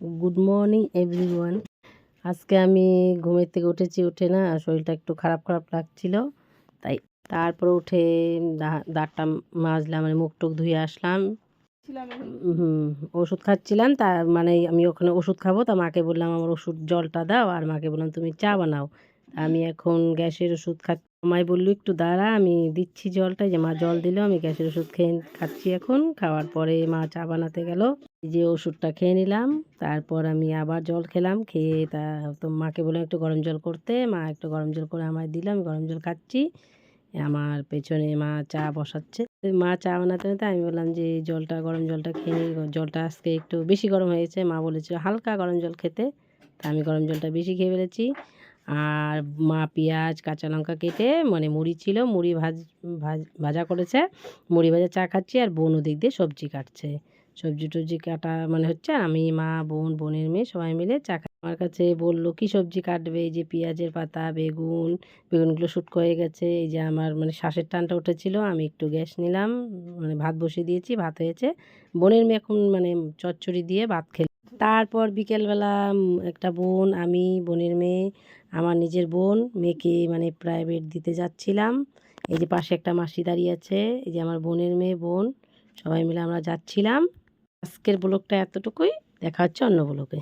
Good morning everyone. আজকে আমি ঘুমের থেকে উঠেছি, উঠে না শরীরটা একটু খারাপ খারাপ লাগছিল, তাই তারপর উঠে দাঁতটা মাজলাম, মানে মুখ টুক ধুয়ে আসলাম। হুম, ওষুধ খাচ্ছিলাম, তা মানে আমি ওখানে ওষুধ খাবো, তা মাকে বললাম আমার ওষুধ জলটা দাও, আর মাকে বললাম তুমি চা বানাও। আমি এখন গ্যাসের ওষুধ খাচ্ছি। মাই বললো একটু দাঁড়া, আমি দিচ্ছি জলটা। যে মা জল দিল, আমি গ্যাসের ওষুধ খেয়ে খাচ্ছি। এখন খাওয়ার পরে মা চা বানাতে গেল, যে ওষুধটা খেয়ে নিলাম। তারপর আমি আবার জল খেলাম, খেয়ে তা তো মাকে বললাম একটু গরম জল করতে, মা একটু গরম জল করে আমায় দিলাম, গরম জল খাচ্ছি। আমার পেছনে মা চা বসাচ্ছে। মা চা বানাতে বানাতে আমি বললাম যে জলটা, গরম জলটা খেয়ে নিই, জলটা আজকে একটু বেশি গরম হয়েছে। মা বলেছিল হালকা গরম জল খেতে, তা আমি গরম জলটা বেশি খেয়ে ফেলেছি। আর মা পেঁয়াজ কাঁচা লঙ্কা কেটে, মানে মুড়ি ছিল, মুড়ি ভাজা করেছে, মুড়ি ভাজা চা খাচ্ছি। আর বোন ওদিক দিয়ে সবজি কাটছে, সবজি টবজি কাটা মানে হচ্ছে। আমি, মা, বোন, বোনের মেয়ে সবাই মিলে চা আমার কাছে বললো কী সবজি কাটবে, এই যে পেঁয়াজের পাতা, বেগুন, বেগুনগুলো শুটকো হয়ে গেছে। এই যে আমার মানে শ্বাসের টানটা উঠেছিল, আমি একটু গ্যাস নিলাম, মানে ভাত বসিয়ে দিয়েছি, ভাত হয়েছে। বোনের মেয়ে এখন মানে চচ্চড়ি দিয়ে ভাত খেল। তারপর বিকেলবেলা একটা বোন, আমি, বোনের মেয়ে, আমার নিজের বোন, মেয়েকে মানে প্রাইভেট দিতে যাচ্ছিলাম। এই যে পাশে একটা মাসি দাঁড়িয়ে আছে, এই যে আমার বোনের মেয়ে, বোন, সবাই মিলে আমরা যাচ্ছিলাম। আজকের ব্লগটা এতটুকুই, দেখা হচ্ছে অন্য ব্লগে।